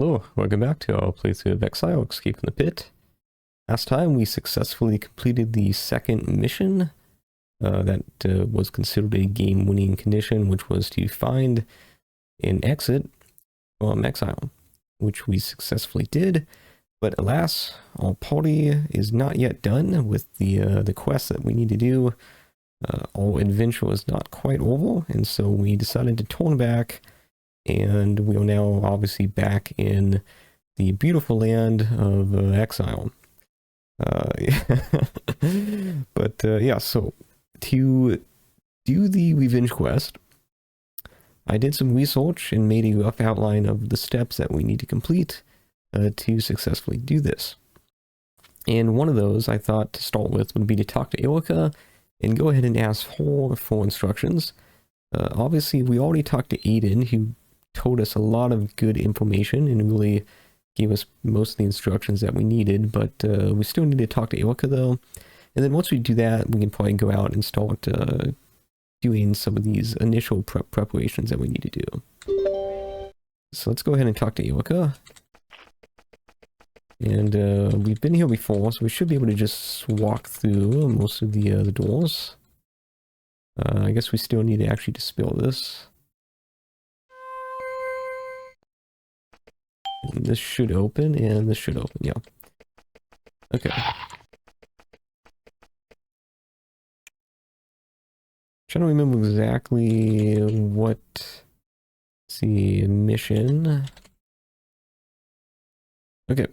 Hello, welcome back to our playthrough of Exile, Escape from the Pit. Last time we successfully completed the second mission that was considered a game-winning condition, which was to find an exit from Exile, which we successfully did. But alas, our party is not yet done with the quest that we need to do. Our adventure is not quite over, and so we decided to turn back. And we are now obviously back in the beautiful land of Exile. Yeah, so to do the revenge quest, I did some research and made a rough outline of the steps that we need to complete to successfully do this. And one of those I thought to start with would be to talk to Erica and go ahead and ask her for instructions. Obviously, we already talked to Aiden, who told us a lot of good information and really gave us most of the instructions that we needed, but we still need to talk to Erica though. And then once we do that, we can probably go out and start doing some of these initial preparations that we need to do. So let's go ahead and talk to Erica. And we've been here before, so we should be able to just walk through most of the doors. I guess we still need to actually dispel this. And this should open, and this should open, yeah. Okay. Trying to remember exactly what... Let's see, mission. Okay.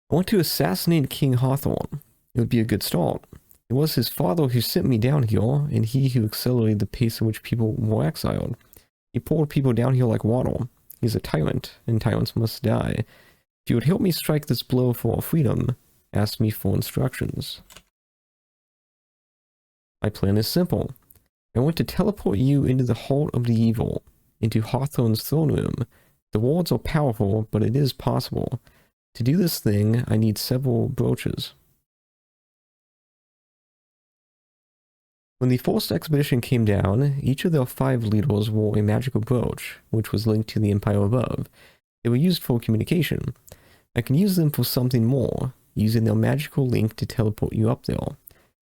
I want to assassinate King Hawthorne. It would be a good start. It was his father who sent me down here, and he who accelerated the pace in which people were exiled. He poured people down here like water. He's a tyrant, and tyrants must die. If you would help me strike this blow for our freedom, ask me for instructions. My plan is simple. I want to teleport you into the heart of the evil, into Hawthorne's throne room. The wards are powerful, but it is possible. To do this thing, I need several brooches. When the first expedition came down, each of their 5 leaders wore a magical brooch, which was linked to the empire above. They were used for communication. I can use them for something more, using their magical link to teleport you up there.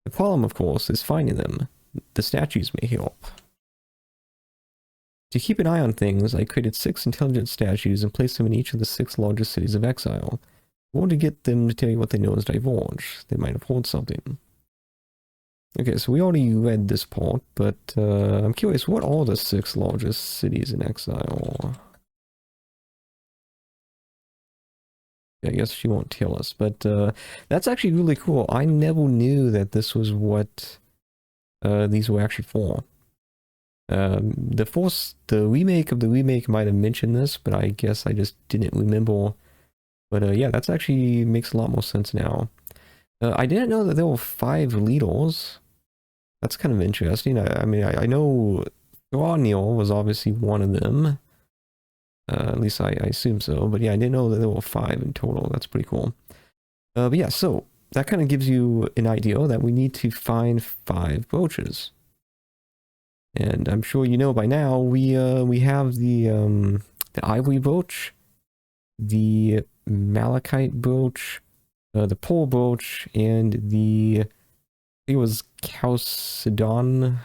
The problem, of course, is finding them. The statues may help. To keep an eye on things, I created 6 intelligent statues and placed them in each of the 6 largest cities of Exile. I want to get them to tell you what they know as divulge. They might have heard something. Okay, so we already read this part, but I'm curious, what are the 6 largest cities in Exile? I guess she won't tell us, but that's actually really cool. I never knew that this was what these were actually for. The remake of the remake might have mentioned this, but I guess I just didn't remember. But yeah, that's actually makes a lot more sense now. I didn't know that there were 5 leaders. That's kind of interesting. I mean, I know Thornil was obviously one of them. At least I assume so. But yeah, I didn't know that there were 5 in total. That's pretty cool. But yeah, so that kind of gives you an idea that we need to find 5 brooches. And I'm sure you know by now, we have the ivory brooch, the malachite brooch, the pearl brooch, and the... I think it was Chalcedon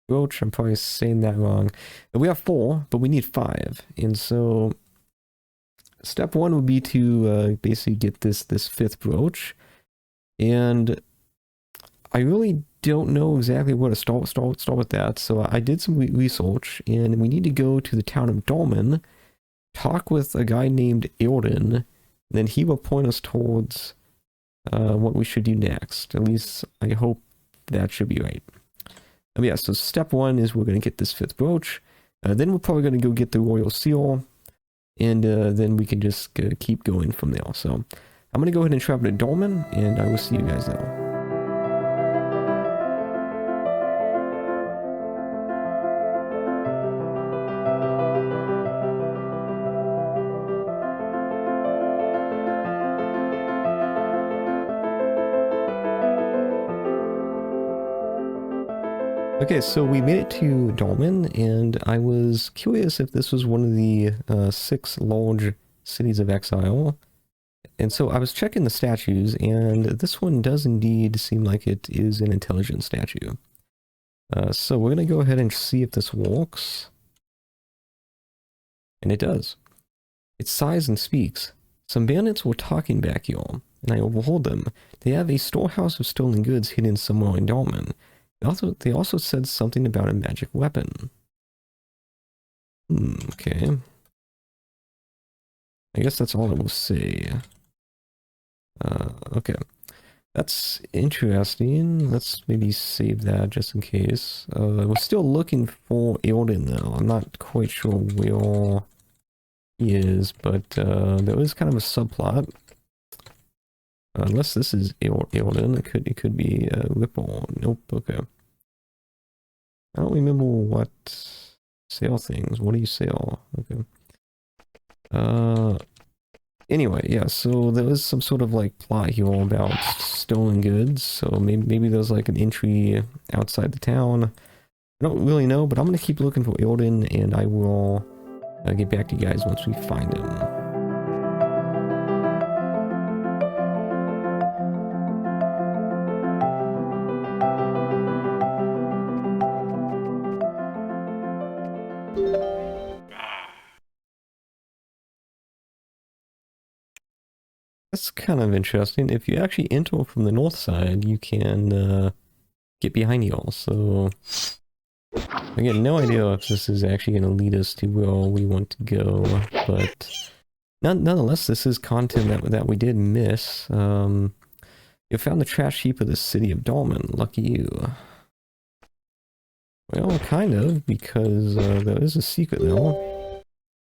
brooch. I'm probably saying that wrong. We have 4, but we need 5. And so step 1 would be to basically get this 5th brooch. And I really don't know exactly where to start with that. So I did some research, and we need to go to the town of Dolmen, talk with a guy named Eldon, and then he will point us towards what we should do next. At least I hope that should be right. Yeah, so step 1 is we're going to get this 5th brooch. Then we're probably going to go get the royal seal. And then we can just keep going from there. So I'm going to go ahead and travel to Dolmen, and I will see you guys there. Okay, so we made it to Dolmen, and I was curious if this was one of the 6 large cities of Exile. And so I was checking the statues, and this one does indeed seem like it is an intelligent statue. So we're going to go ahead and see if this works. And it does. It sighs and speaks. Some bandits were talking back, y'all, and I overheard them. They have a storehouse of stolen goods hidden somewhere in Dolmen. They also said something about a magic weapon. Okay. I guess that's all it will say. Okay. That's interesting. Let's maybe save that just in case. We're still looking for Eldon though. I'm not quite sure where he is, but there is kind of a subplot. Unless this is Eldon, it could be Ripple. Nope, okay. I don't remember what sale things. What do you sell? Okay. Anyway, yeah, so there is some sort of like plot here about stolen goods, so maybe there's like an entry outside the town. I don't really know, but I'm gonna keep looking for Eldon, and I will get back to you guys once we find him. That's kind of interesting. If you actually enter from the north side, you can get behind y'all. So I get no idea if this is actually going to lead us to where we want to go, but nonetheless, this is content that we did miss. You found the trash heap of the city of Dolmen. Lucky you. Well, kind of, because there is a secret though.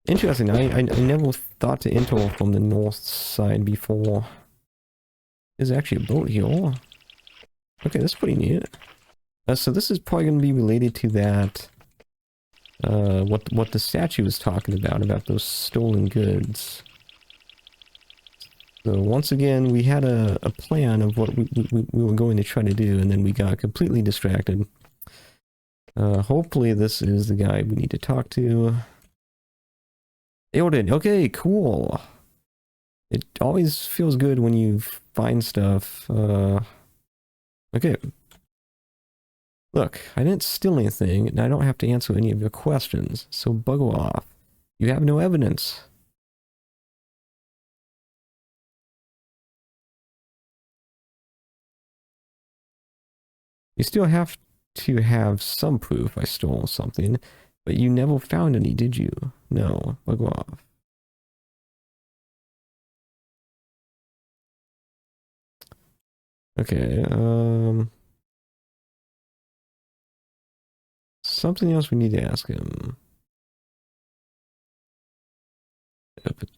Interesting, I never thought to enter from the north side before. There's actually a boat here. Okay, that's pretty neat. So this is probably going to be related to that, what the statue was talking about those stolen goods. So once again, we had a plan of what we were going to try to do, and then we got completely distracted. Hopefully this is the guy we need to talk to. Eldon, okay, cool. It always feels good when you find stuff. Okay. Look, I didn't steal anything, and I don't have to answer any of your questions, so bugger off. You have no evidence. You still have to have some proof I stole something, but you never found any, did you? No, bugger off. Okay, something else we need to ask him. But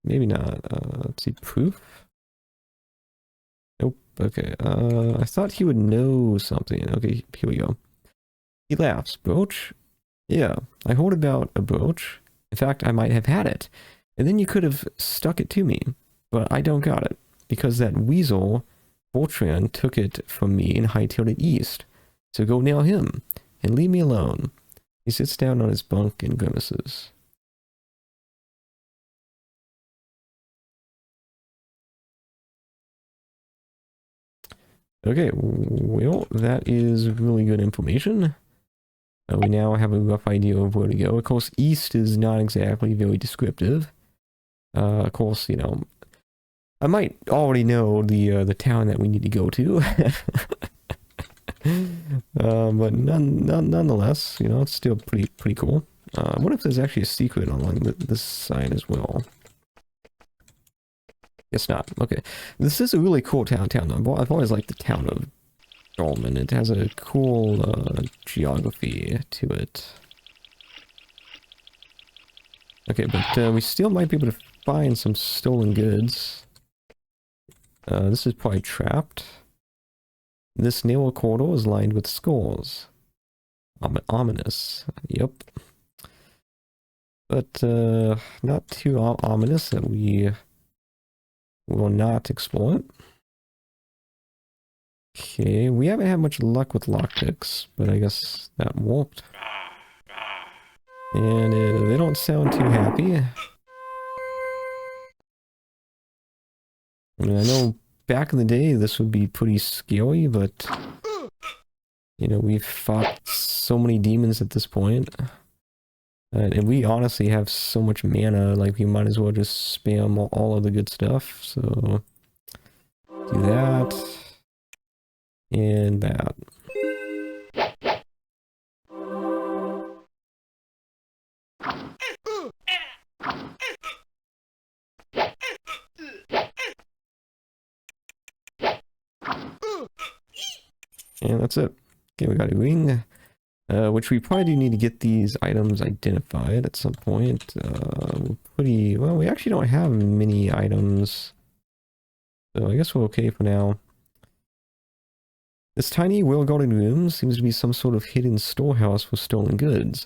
maybe not. Let's see, proof? Nope, okay. I thought he would know something. Okay, here we go. He laughs. Brooch? Yeah, I heard about a brooch. In fact, I might have had it. And then you could have stuck it to me. But I don't got it. Because that weasel, Voltran, took it from me and hightailed it east. So go nail him. And leave me alone. He sits down on his bunk and grimaces. Okay, well, that is really good information. We now have a rough idea of where to go. Of course, east is not exactly very descriptive. Of course, you know, I might already know the town that we need to go to. But nonetheless, you know, it's still pretty cool. What if there's actually a secret along this side as well? Guess not. Okay, this is a really cool town though. I've always liked the town of Dolmen. It has a cool geography to it. Okay, but we still might be able to find some stolen goods. This is probably trapped. This narrow corridor is lined with skulls. Ominous. Yep. But not too ominous that we will not explore it. Okay, we haven't had much luck with lockpicks, but I guess that won't. And they don't sound too happy. I mean, I know back in the day this would be pretty scary, but you know, we've fought so many demons at this point. And we honestly have so much mana, like we might as well just spam all of the good stuff. So do that and that. And that's it. Okay, we got a wing. Which we probably do need to get these items identified at some point. Well, we actually don't have many items. So I guess we're okay for now. This tiny, well-guarded room seems to be some sort of hidden storehouse for stolen goods.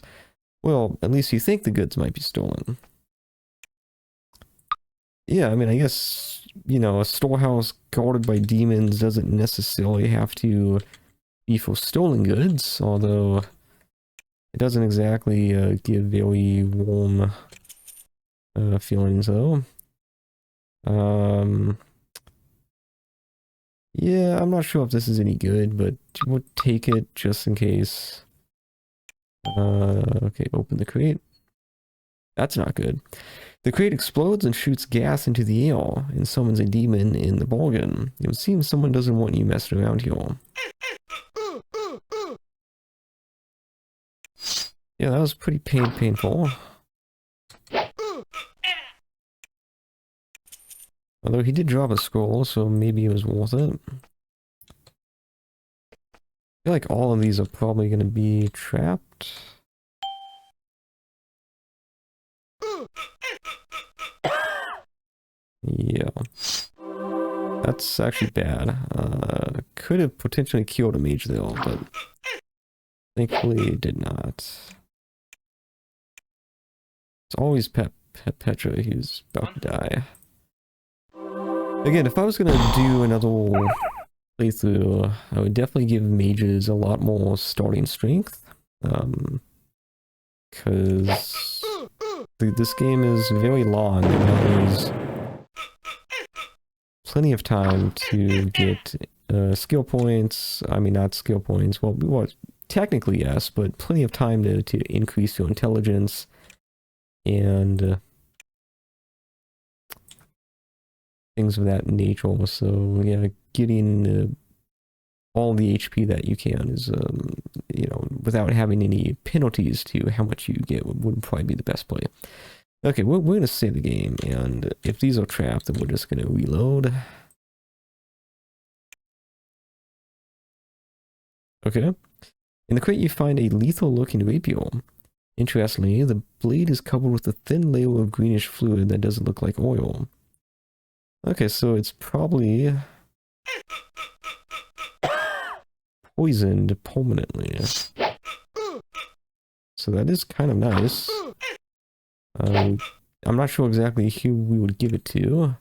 Well, at least you think the goods might be stolen. Yeah, I mean, I guess, you know, a storehouse guarded by demons doesn't necessarily have to be for stolen goods, although it doesn't exactly give very warm feelings, though. Yeah, I'm not sure if this is any good, but we'll take it just in case. Okay, open the crate. That's not good. The crate explodes and shoots gas into the air and summons a demon in the bargain. It would seem someone doesn't want you messing around here. Yeah, that was pretty painful. Although he did drop a scroll, so maybe it was worth it. I feel like all of these are probably going to be trapped. Yeah. That's actually bad. Could have potentially killed a mage though, but thankfully it did not. It's always Petra who's about to die. Again, if I was gonna do another playthrough, I would definitely give mages a lot more starting strength. Because this game is very long and there's plenty of time to get skill points. I mean, not skill points. Well, technically yes, but plenty of time to increase your intelligence and things of that nature. So yeah, getting all the HP that you can is, you know, without having any penalties to how much you get would probably be the best play. Okay, we're going to save the game, and if these are trapped, then we're just going to reload. Okay. In the crate, you find a lethal-looking rapier. Interestingly, the blade is covered with a thin layer of greenish fluid that doesn't look like oil. Okay, so it's probably poisoned permanently. So that is kind of nice. I'm not sure exactly who we would give it to.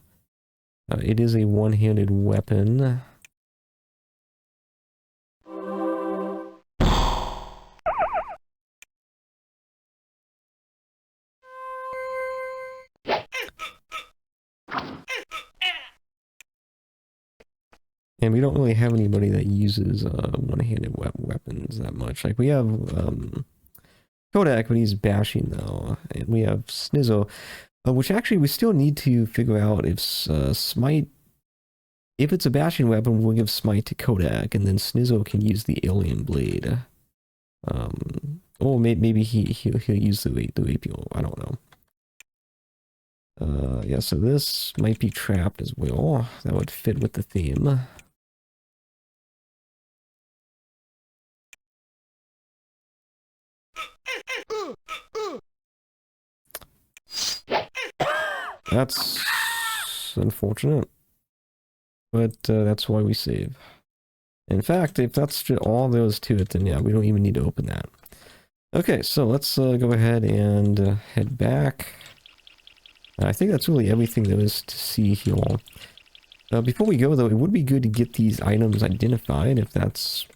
It is a one-handed weapon. And we don't really have anybody that uses one-handed weapons that much. Like, we have Kodak, but he's bashing, though. And we have Snizzo, which actually we still need to figure out if Smite... If it's a bashing weapon, we'll give Smite to Kodak, and then Snizzo can use the alien blade. Or maybe he'll use the rapier. I don't know. Yeah, so this might be trapped as well. That would fit with the theme. That's unfortunate. But that's why we save. In fact, if that's all there is to it, then yeah, we don't even need to open that. Okay, so let's go ahead and head back. I think that's really everything there is to see here. Before we go, though, it would be good to get these items identified, if that's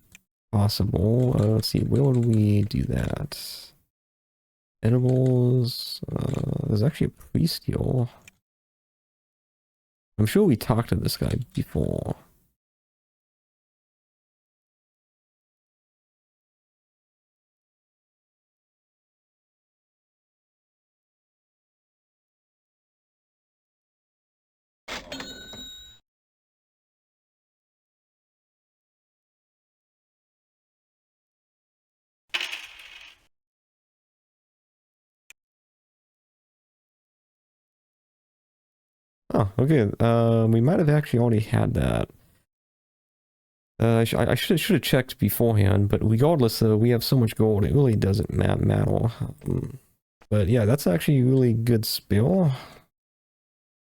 possible. Let's see, where would we do that? Edibles. There's actually a priest here. I'm sure we talked to this guy before. Oh, okay. We might have actually already had that. I should have checked beforehand, but regardless, we have so much gold, it really doesn't matter. But yeah, that's actually a really good spell.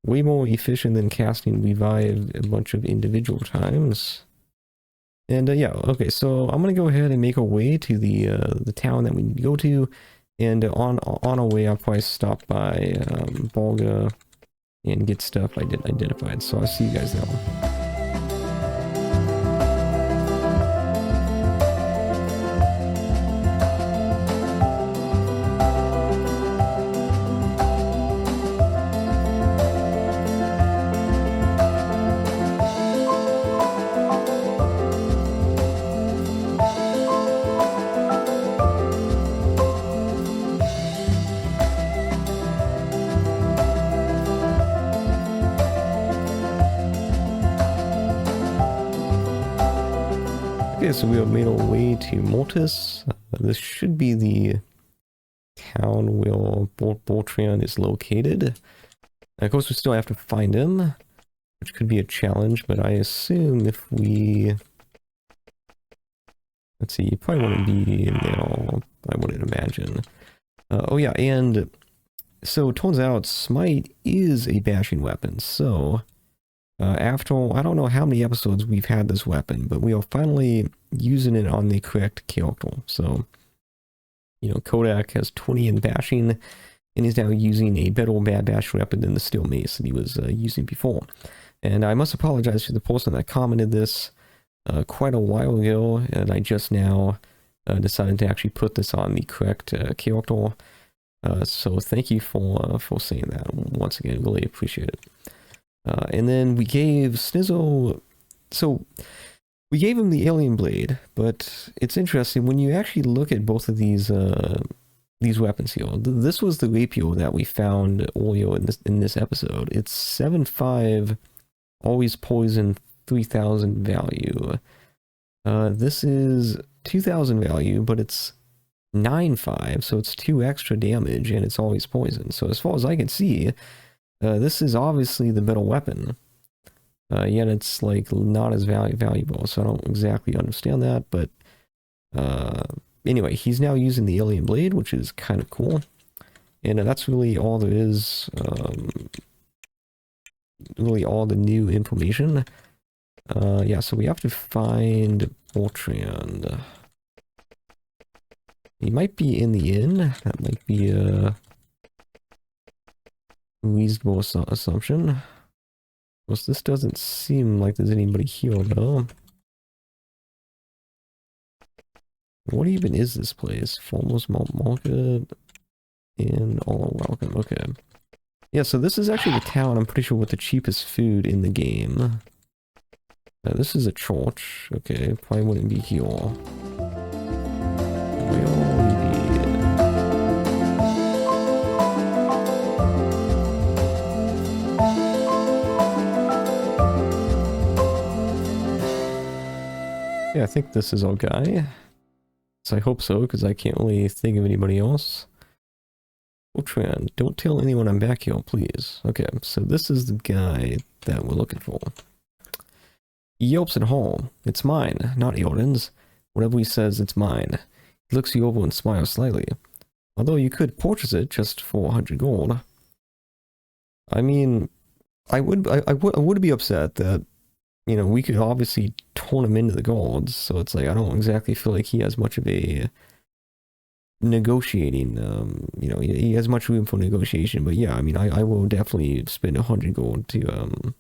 Way more efficient than casting Revive a bunch of individual times. And yeah, okay, so I'm gonna go ahead and make our way to the town that we need to go to, and on our way, I'll probably stop by Volga and get stuff identified. So I'll see you guys now. Okay, so we have made our way to Mortis. This should be the town where Bortran is located. And of course, we still have to find him, which could be a challenge, but I assume if we... Let's see, you probably wouldn't be in there, I wouldn't imagine. Oh yeah, and so it turns out Smite is a bashing weapon, so... after, I don't know how many episodes we've had this weapon, but we are finally using it on the correct character. So, you know, Kodak has 20 in bashing, and he's now using a better bad bash weapon than the steel mace that he was using before. And I must apologize to the person that commented this quite a while ago, and I just now decided to actually put this on the correct character. So thank you for saying that once again. Really appreciate it. And then we gave Snizzle, so we gave him the alien blade, but it's interesting when you actually look at both of these weapons here. This was the rapier that we found earlier in this episode. It's 7.5, always poison, 3,000 value. This is 2,000 value, but it's 9.5, so it's 2 extra damage, and it's always poison. So as far as I can see, this is obviously the better weapon, yet it's like not as valuable, so I don't exactly understand that, but anyway, he's now using the alien blade, which is kind of cool, and that's really all there is, really all the new information. Yeah, so we have to find Bertrand. He might be in the inn, that might be reasonable assumption. Well, this doesn't seem like there's anybody here though. What even is this place? Foremost Market and all welcome. Okay. Yeah, so this is actually the town, I'm pretty sure, with the cheapest food in the game. This is a church. Okay, probably wouldn't be here. Yeah, I think this is our guy. So I hope so, because I can't really think of anybody else. Ultran, don't tell anyone I'm back here, please. Okay, so this is the guy that we're looking for. He yelps at home. It's mine, not Eorden's. Whatever he says, it's mine. He looks you over and smiles slightly. Although you could purchase it just for 100 gold. I mean, I would be upset that, you know, we could obviously turn him into the golds, so it's like, I don't exactly feel like he has much of a negotiating, you know, he has much room for negotiation, but yeah, I mean, I will definitely spend 100 gold to,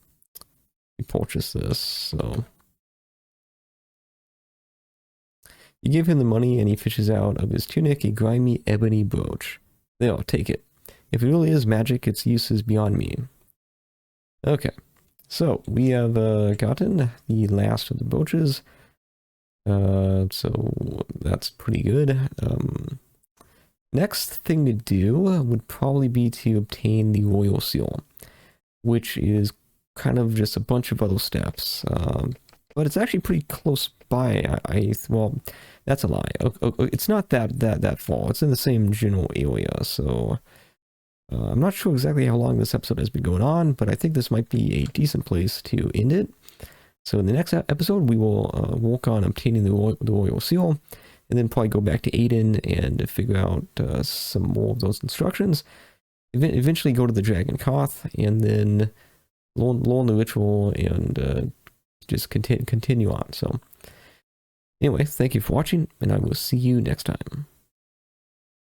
We purchase this, so. You give him the money and he fishes out of his tunic a grimy ebony brooch. There, take it. If it really is magic, its use is beyond me. Okay, so we have gotten the last of the brooches. So that's pretty good. Next thing to do would probably be to obtain the royal seal, which is kind of just a bunch of other steps. But it's actually pretty close by. Well, that's a lie. It's not that far. It's in the same general area, so I'm not sure exactly how long this episode has been going on, but I think this might be a decent place to end it. So in the next episode, we will work on obtaining the royal seal, and then probably go back to Aiden and figure out some more of those instructions. Eventually go to the Dragon Koth, and then learn the ritual and just continue on. So anyway, thank you for watching, and I will see you next time.